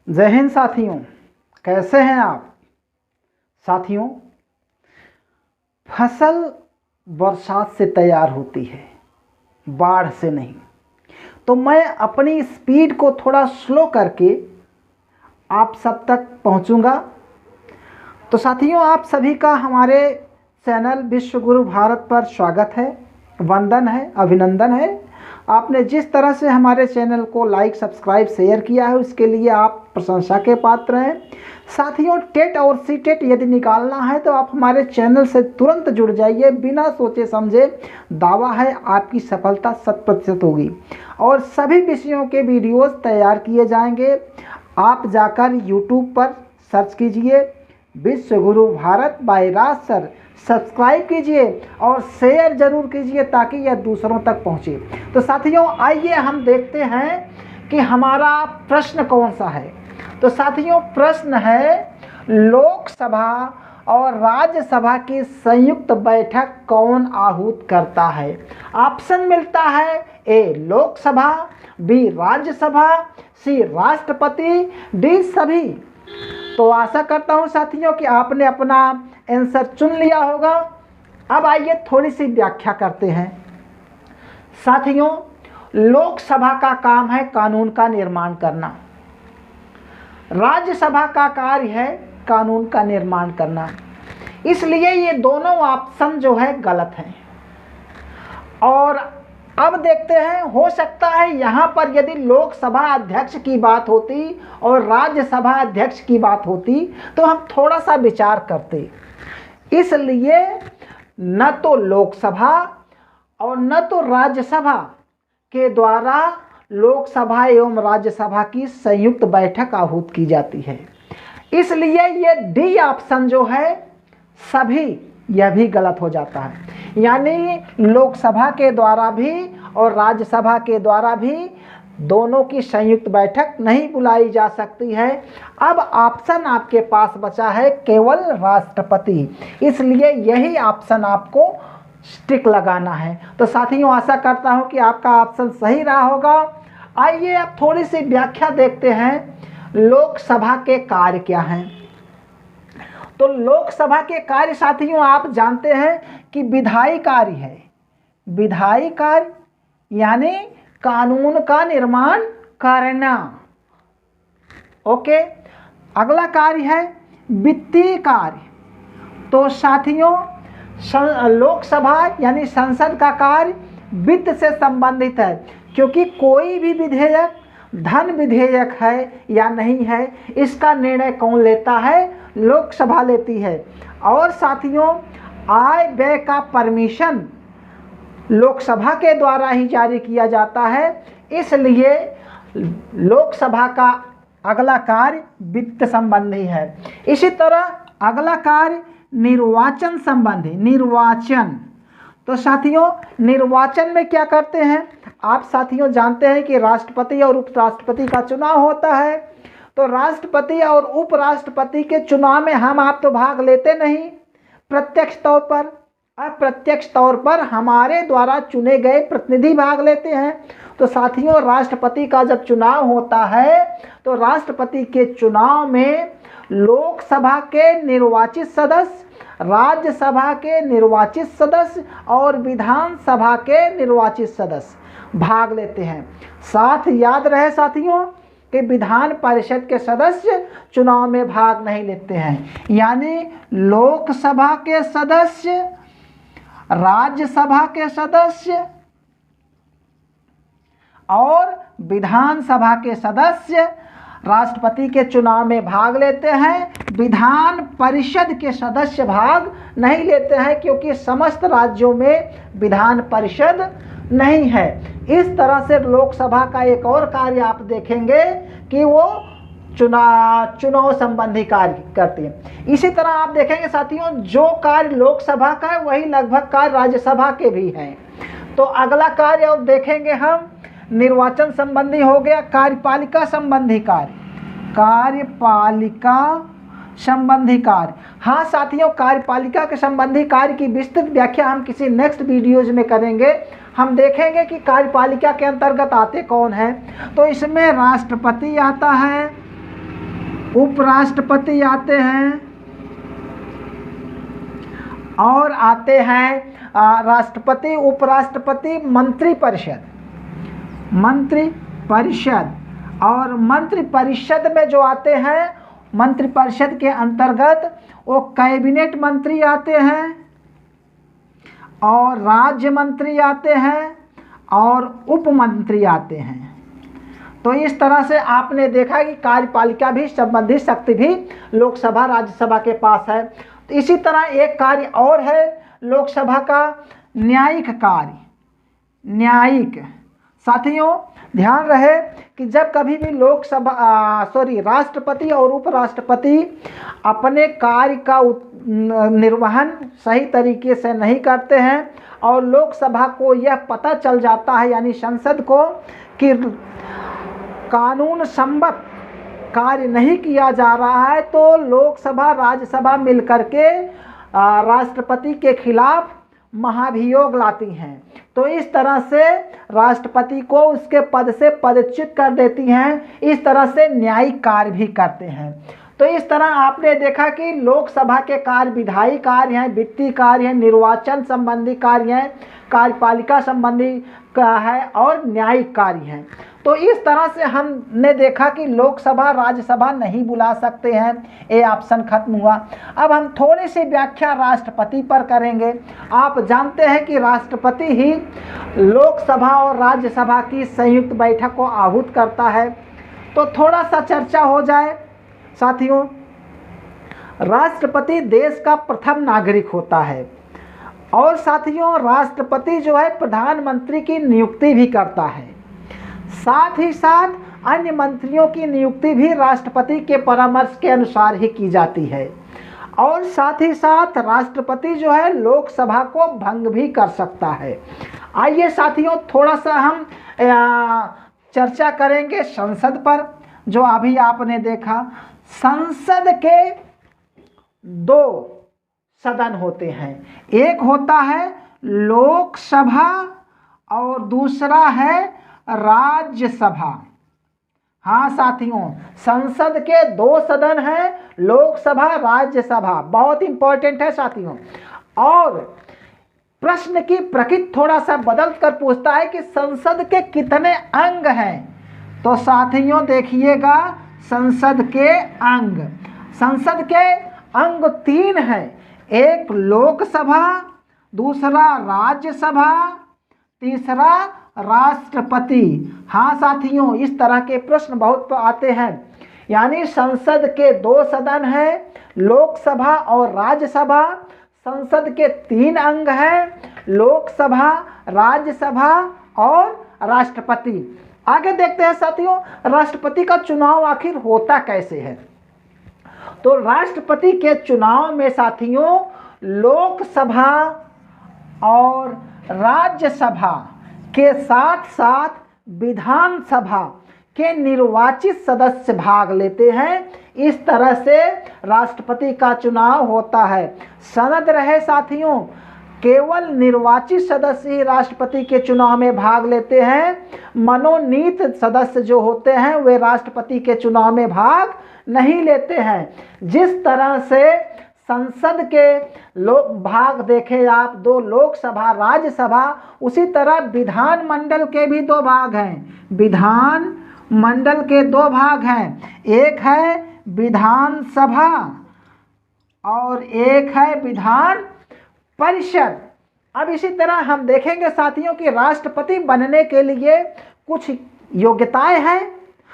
जय हिंद साथियों, कैसे हैं आप साथियों। फसल बरसात से तैयार होती है, बाढ़ से नहीं। तो मैं अपनी स्पीड को थोड़ा स्लो करके आप सब तक पहुंचूंगा। तो साथियों, आप सभी का हमारे चैनल विश्व गुरु भारत पर स्वागत है, वंदन है, अभिनंदन है। आपने जिस तरह से हमारे चैनल को लाइक, सब्सक्राइब, शेयर किया है, उसके लिए आप प्रशंसा के पात्र हैं। साथियों, टेट और सीटेट यदि निकालना है तो आप हमारे चैनल से तुरंत जुड़ जाइए, बिना सोचे समझे। दावा है आपकी सफलता 100% होगी और सभी विषयों के वीडियोस तैयार किए जाएंगे। आप जाकर यूट्यूब पर सर्च कीजिए विश्व गुरु भारत बाय राज सर, सब्सक्राइब कीजिए और शेयर जरूर कीजिए ताकि यह दूसरों तक पहुंचे। तो साथियों, आइए हम देखते हैं कि हमारा प्रश्न कौन सा है। तो साथियों, प्रश्न है लोकसभा और राज्यसभा की संयुक्त बैठक कौन आहूत करता है। ऑप्शन मिलता है ए लोकसभा, बी राज्यसभा, सी राष्ट्रपति, डी सभी। तो आशा करता हूं साथियों कि आपने अपना आंसर चुन लिया होगा। अब आइए थोड़ी सी व्याख्या करते हैं। साथियों, लोकसभा का काम है कानून का निर्माण करना, राज्यसभा का कार्य है कानून का निर्माण करना। इसलिए ये दोनों ऑप्शन जो है गलत हैं। और अब देखते हैं, हो सकता है यहाँ पर यदि लोकसभा अध्यक्ष की बात होती और राज्यसभा अध्यक्ष की बात होती तो हम थोड़ा सा विचार करते। इसलिए न तो लोकसभा और न तो राज्यसभा के द्वारा लोकसभा एवं राज्यसभा की संयुक्त बैठक आहूत की जाती है। इसलिए ये डी ऑप्शन जो है सभी, यह भी गलत हो जाता है। यानी लोकसभा के द्वारा भी और राज्यसभा के द्वारा भी दोनों की संयुक्त बैठक नहीं बुलाई जा सकती है। अब ऑप्शन आपके पास बचा है केवल राष्ट्रपति, इसलिए यही ऑप्शन आपको टिक लगाना है। तो साथियों, आशा करता हूं कि आपका ऑप्शन सही रहा होगा। आइए अब थोड़ी सी व्याख्या देखते हैं, लोकसभा के कार्य क्या हैं। तो लोकसभा के कार्य साथियों आप जानते हैं कि विधायी कार्य है। विधायी कार्य यानी कानून का निर्माण करना। ओके, अगला कार्य है वित्तीय कार्य। तो साथियों, लोकसभा यानी संसद का कार्य वित्त से संबंधित है, क्योंकि कोई भी विधेयक धन विधेयक है या नहीं है, इसका निर्णय कौन लेता है? लोकसभा लेती है। और साथियों, आय व्यय का परमिशन लोकसभा के द्वारा ही जारी किया जाता है। इसलिए लोकसभा का अगला कार्य वित्त संबंधी है। इसी तरह अगला कार्य निर्वाचन संबंधी, निर्वाचन। तो साथियों, निर्वाचन में क्या करते हैं? आप साथियों जानते हैं कि राष्ट्रपति और उपराष्ट्रपति का चुनाव होता है। तो राष्ट्रपति और उपराष्ट्रपति के चुनाव में हम आप तो भाग लेते नहीं प्रत्यक्ष तौर पर, अप्रत्यक्ष तौर पर हमारे द्वारा चुने गए प्रतिनिधि भाग लेते हैं। तो साथियों, राष्ट्रपति का जब चुनाव होता है तो राष्ट्रपति के चुनाव में लोकसभा के निर्वाचित सदस्य, राज्यसभा के निर्वाचित सदस्य और विधानसभा के निर्वाचित सदस्य भाग लेते हैं। साथ याद रहे साथियों कि विधान परिषद के सदस्य चुनाव में भाग नहीं लेते हैं। यानी लोकसभा के सदस्य, राज्यसभा के सदस्य और विधानसभा के सदस्य राष्ट्रपति के चुनाव में भाग लेते हैं। विधान परिषद के सदस्य भाग नहीं लेते हैं, क्योंकि समस्त राज्यों में विधान परिषद नहीं है। इस तरह से लोकसभा का एक और कार्य आप देखेंगे कि वो चुनाव संबंधी कार्य करती है। इसी तरह आप देखेंगे साथियों, जो कार्य लोकसभा का है वही लगभग कार्य राज्यसभा के भी हैं। तो अगला कार्य अब देखेंगे हम, निर्वाचन संबंधी हो गया। कार्यपालिका संबंधी कार्य, कार्यपालिका संबंधी कार्य। हाँ साथियों, कार्यपालिका के संबंधी कार्य की विस्तृत व्याख्या हम किसी नेक्स्ट वीडियोज में करेंगे। हम देखेंगे कि कार्यपालिका के अंतर्गत आते कौन है। तो इसमें राष्ट्रपति आता है, उपराष्ट्रपति आते हैं और आते हैं राष्ट्रपति, उपराष्ट्रपति, मंत्रिपरिषद। मंत्रिपरिषद और मंत्रिपरिषद में जो आते हैं, मंत्रिपरिषद के अंतर्गत वो कैबिनेट मंत्री आते हैं और राज्य मंत्री आते हैं और उप मंत्री आते हैं। तो इस तरह से आपने देखा कि कार्यपालिका भी संबंधित शक्ति भी लोकसभा राज्यसभा के पास है। तो इसी तरह एक कार्य और है लोकसभा का, न्यायिक कार्य। न्यायिक, साथियों ध्यान रहे कि जब कभी भी राष्ट्रपति और उपराष्ट्रपति अपने कार्य का निर्वहन सही तरीके से नहीं करते हैं और लोकसभा को यह पता चल जाता है, यानी संसद को, कि कानून सम्मत कार्य नहीं किया जा रहा है, तो लोकसभा राज्यसभा मिलकर के राष्ट्रपति के खिलाफ महाभियोग लाती हैं। तो इस तरह से राष्ट्रपति को उसके पद से पदच्युत कर देती हैं। इस तरह से न्यायिक कार्य भी करते हैं। तो इस तरह आपने देखा कि लोकसभा के कार्य विधायी कार्य हैं, वित्तीय कार्य हैं, निर्वाचन संबंधी कार्य हैं, कार्यपालिका संबंधी का है और न्यायिक कार्य हैं। तो इस तरह से हमने देखा कि लोकसभा राज्यसभा नहीं बुला सकते हैं, ये ऑप्शन खत्म हुआ। अब हम थोड़ी सी व्याख्या राष्ट्रपति पर करेंगे। आप जानते हैं कि राष्ट्रपति ही लोकसभा और राज्यसभा की संयुक्त बैठक को आहूत करता है। तो थोड़ा सा चर्चा हो जाए साथियों। राष्ट्रपति देश का प्रथम नागरिक होता है और साथियों राष्ट्रपति जो है प्रधानमंत्री की नियुक्ति भी करता है। साथ ही साथ अन्य मंत्रियों की नियुक्ति भी राष्ट्रपति के परामर्श के अनुसार ही की जाती है। और साथ ही साथ राष्ट्रपति जो है लोकसभा को भंग भी कर सकता है। आइए साथियों थोड़ा सा हम चर्चा करेंगे संसद पर। जो अभी आपने देखा, संसद के दो सदन होते हैं, एक होता है लोकसभा और दूसरा है राज्यसभा। हाँ साथियों, संसद के दो सदन हैं, लोकसभा राज्यसभा। बहुत इंपॉर्टेंट है साथियों। और प्रश्न की प्रकृति थोड़ा सा बदल कर पूछता है कि संसद के कितने अंग हैं। तो साथियों देखिएगा, संसद के अंग, संसद के अंग 3 हैं। एक लोकसभा, दूसरा राज्यसभा, तीसरा राष्ट्रपति। हाँ साथियों, इस तरह के प्रश्न बहुत आते हैं। यानी संसद के 2 सदन हैं, लोकसभा और राज्यसभा। संसद के 3 अंग हैं, लोकसभा, राज्यसभा और राष्ट्रपति। आगे देखते हैं साथियों, राष्ट्रपति का चुनाव आखिर होता कैसे है। तो राष्ट्रपति के चुनाव में साथियों लोकसभा और राज्यसभा के साथ साथ विधानसभा के निर्वाचित सदस्य भाग लेते हैं। इस तरह से राष्ट्रपति का चुनाव होता है। सनद रहे साथियों, केवल निर्वाचित सदस्य ही राष्ट्रपति के चुनाव में भाग लेते हैं। मनोनीत सदस्य जो होते हैं वे राष्ट्रपति के चुनाव में भाग नहीं लेते हैं। जिस तरह से संसद के भाग देखे आप, 2 लोकसभा राज्यसभा, उसी तरह विधानमंडल के भी 2 भाग हैं। विधान मंडल के 2 भाग हैं, एक है विधानसभा और एक है विधान परिषद। अब इसी तरह हम देखेंगे साथियों कि राष्ट्रपति बनने के लिए कुछ योग्यताएं हैं।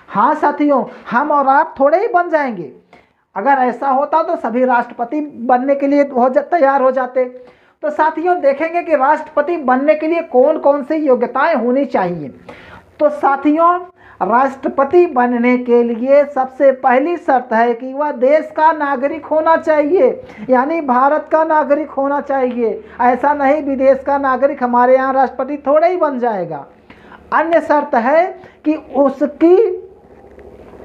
हाँ साथियों, हम और आप थोड़े ही बन जाएंगे। अगर ऐसा होता तो सभी राष्ट्रपति बनने के लिए तैयार हो जाते। तो साथियों देखेंगे कि राष्ट्रपति बनने के लिए कौन कौन सी योग्यताएं होनी चाहिए। तो साथियों राष्ट्रपति बनने के लिए सबसे पहली शर्त है कि वह देश का नागरिक होना चाहिए, यानी भारत का नागरिक होना चाहिए। ऐसा नहीं विदेश का नागरिक हमारे यहाँ राष्ट्रपति थोड़े ही बन जाएगा। अन्य शर्त है कि उसकी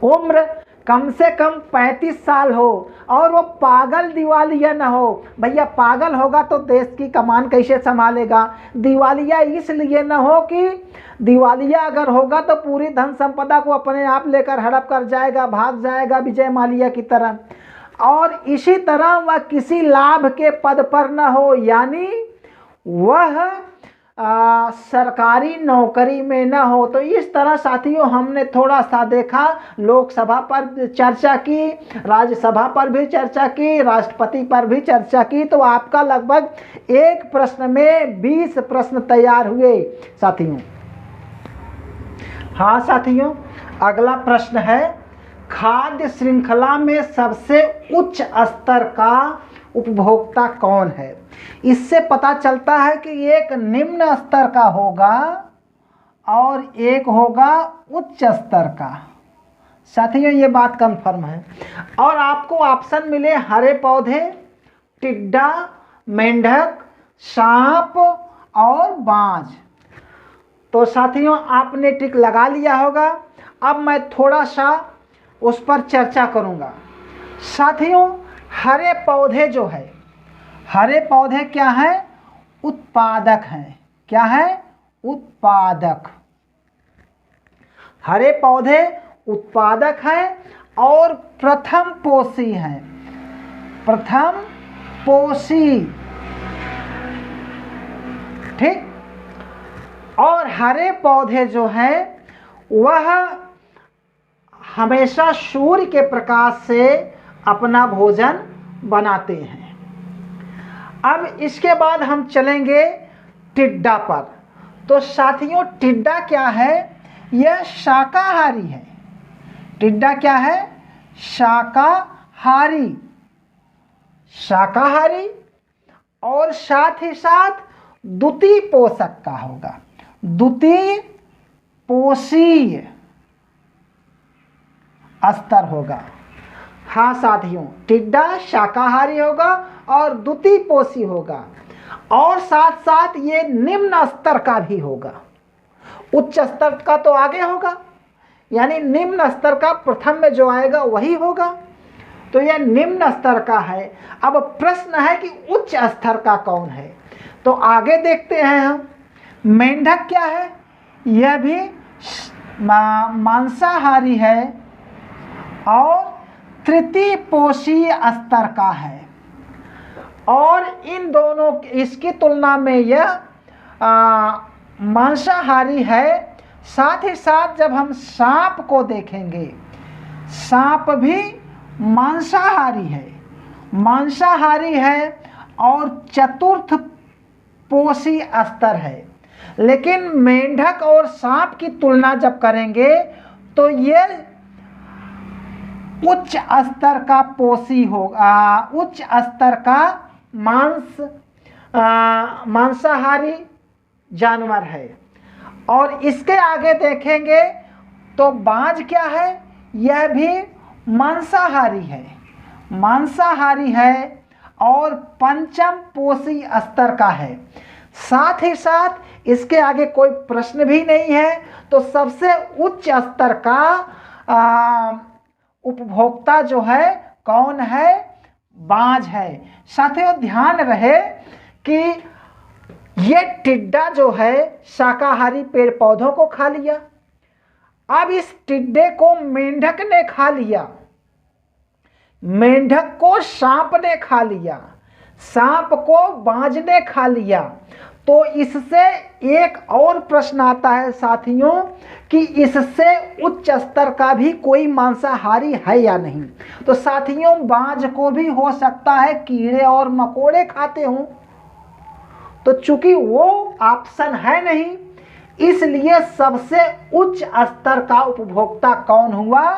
उम्र कम से कम 35 साल हो और वो पागल दिवालिया ना हो। भैया पागल होगा तो देश की कमान कैसे संभालेगा। दिवालिया इसलिए ना हो कि दिवालिया अगर होगा तो पूरी धन संपदा को अपने आप लेकर हड़प कर जाएगा, भाग जाएगा विजय माल्या की तरह। और इसी तरह वह किसी लाभ के पद पर न हो, यानी वह सरकारी नौकरी में न हो। तो इस तरह साथियों हमने थोड़ा सा देखा, लोकसभा पर चर्चा की, राज्यसभा पर भी चर्चा की, राष्ट्रपति पर भी चर्चा की। तो आपका लगभग एक प्रश्न में 20 प्रश्न तैयार हुए साथियों। हाँ साथियों, अगला प्रश्न है, खाद्य श्रृंखला में सबसे उच्च स्तर का उपभोक्ता कौन है। इससे पता चलता है कि एक निम्न स्तर का होगा और एक होगा उच्च स्तर का। साथियों ये बात कंफर्म है। और आपको ऑप्शन मिले हरे पौधे, टिड्डा, मेंढक, सांप और बाज। तो साथियों आपने टिक लगा लिया होगा। अब मैं थोड़ा सा उस पर चर्चा करूंगा। साथियों हरे पौधे जो है, हरे पौधे क्या है, उत्पादक हैं। क्या है, उत्पादक। हरे पौधे उत्पादक हैं और प्रथम पोषी हैं। प्रथम पोषी, ठीक। और हरे पौधे जो हैं वह हमेशा सूर्य के प्रकाश से अपना भोजन बनाते हैं। अब इसके बाद हम चलेंगे टिड्डा पर। तो साथियों टिड्डा क्या है, यह शाकाहारी है। टिड्डा क्या है, शाकाहारी। शाकाहारी और साथ ही साथ द्वितीय पोषक का होगा, द्वितीय पोषीय स्तर होगा। हाँ साथियों, टिड्डा शाकाहारी होगा और द्वितीय पोषी होगा और साथ साथ ये निम्न स्तर का भी होगा। उच्च स्तर का तो आगे होगा, यानी निम्न स्तर का प्रथम में जो आएगा वही होगा। तो यह निम्न स्तर का है। अब प्रश्न है कि उच्च स्तर का कौन है। तो आगे देखते हैं हम। मेंढक क्या है, यह भी मांसाहारी है और तृतीय पोषीय स्तर का है। और इन दोनों इसकी तुलना में यह मांसाहारी है। साथ ही साथ जब हम सांप को देखेंगे, सांप भी मांसाहारी है, मांसाहारी है और चतुर्थ पोषी स्तर है। लेकिन मेंढक और सांप की तुलना जब करेंगे तो ये उच्च स्तर का पोषी होगा, उच्च स्तर का मांसाहारी जानवर है। और इसके आगे देखेंगे तो बाज क्या है, यह भी मांसाहारी है, मांसाहारी है और पंचम पोषी स्तर का है। साथ ही साथ इसके आगे कोई प्रश्न भी नहीं है। तो सबसे उच्च स्तर का उपभोक्ता जो है कौन है, बाज है। साथियों ध्यान रहे कि ये टिड्डा जो है शाकाहारी पेड़ पौधों को खा लिया। अब इस टिड्डे को मेंढक ने खा लिया, मेंढक को सांप ने खा लिया, सांप को बाज ने खा लिया। तो इससे एक और प्रश्न आता है साथियों कि इससे उच्च स्तर का भी कोई मांसाहारी है या नहीं। तो साथियों बाज को भी हो सकता है कीड़े और मकोड़े खाते हों। तो चूंकि वो ऑप्शन है नहीं, इसलिए सबसे उच्च स्तर का उपभोक्ता कौन हुआ,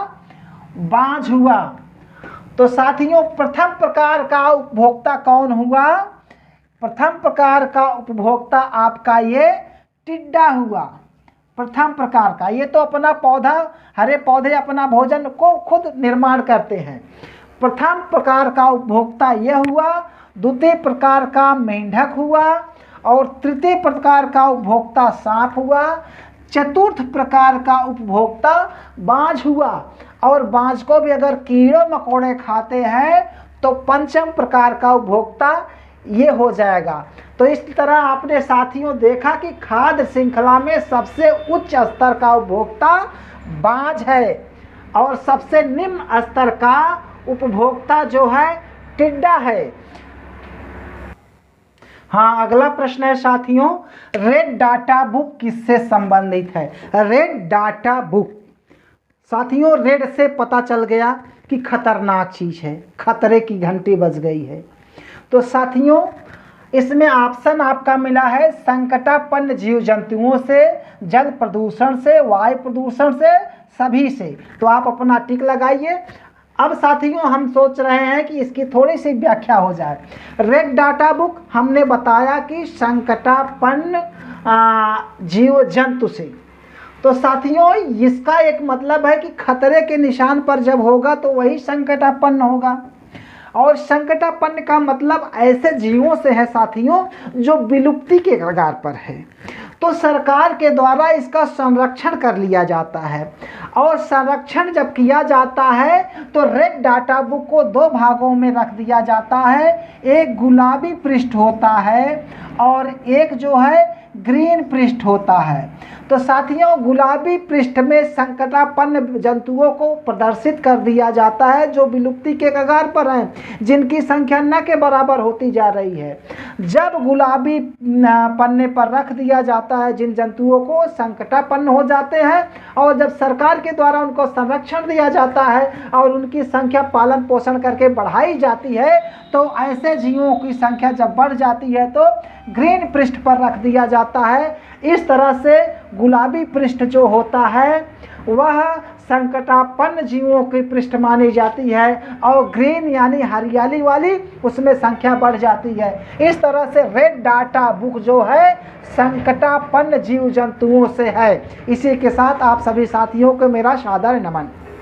बाज हुआ। तो साथियों प्रथम प्रकार का उपभोक्ता कौन हुआ, प्रथम प्रकार का उपभोक्ता आपका ये टिड्डा हुआ। प्रथम प्रकार का, ये तो अपना पौधा, हरे पौधे अपना भोजन को खुद निर्माण करते हैं। प्रथम प्रकार का उपभोक्ता यह हुआ, द्वितीय प्रकार का मेंढक हुआ और तृतीय प्रकार का उपभोक्ता सांप हुआ, चतुर्थ प्रकार का उपभोक्ता बाज हुआ। और बाज को भी अगर कीड़े मकोड़े खाते हैं तो पंचम प्रकार का उपभोक्ता ये हो जाएगा। तो इस तरह आपने साथियों देखा कि खाद्य श्रृंखला में सबसे उच्च स्तर का उपभोक्ता बाज है और सबसे निम्न स्तर का उपभोक्ता जो है टिड्डा है। हाँ, अगला प्रश्न है साथियों, रेड डाटा बुक किससे संबंधित है? रेड डाटा बुक साथियों, रेड से पता चल गया कि खतरनाक चीज है, खतरे की घंटी बज गई है। तो साथियों इसमें ऑप्शन आपका मिला है संकटापन्न जीव जंतुओं से, जल प्रदूषण से, वायु प्रदूषण से, सभी से। तो आप अपना टिक लगाइए। अब साथियों हम सोच रहे हैं कि इसकी थोड़ी सी व्याख्या हो जाए। रेड डाटा बुक हमने बताया कि संकटापन्न जीव जंतु से। तो साथियों इसका एक मतलब है कि खतरे के निशान पर जब होगा तो वही संकटापन्न होगा, और संकटापन्न का मतलब ऐसे जीवों से है साथियों जो विलुप्ति के कगार पर है। तो सरकार के द्वारा इसका संरक्षण कर लिया जाता है, और संरक्षण जब किया जाता है तो रेड डाटा बुक को दो भागों में रख दिया जाता है। एक गुलाबी पृष्ठ होता है और एक जो है ग्रीन पृष्ठ होता है। तो साथियों गुलाबी पृष्ठ में संकटापन्न जंतुओं को प्रदर्शित कर दिया जाता है जो विलुप्ति के कगार पर हैं, जिनकी संख्या न के बराबर होती जा रही है। जब गुलाबी पन्ने पर रख दिया जाता है जिन जंतुओं को संकटापन्न हो जाते हैं, और जब सरकार के द्वारा उनको संरक्षण दिया जाता है और उनकी संख्या पालन पोषण करके बढ़ाई जाती है, तो ऐसे जीवों की संख्या जब बढ़ जाती है तो ग्रीन पृष्ठ पर रख दिया जाता है। इस तरह से गुलाबी पृष्ठ जो होता है वह संकटापन्न जीवों की पृष्ठ मानी जाती है, और ग्रीन यानी हरियाली वाली उसमें संख्या बढ़ जाती है। इस तरह से रेड डाटा बुक जो है संकटापन्न जीव जंतुओं से है। इसी के साथ आप सभी साथियों को मेरा सादर नमन।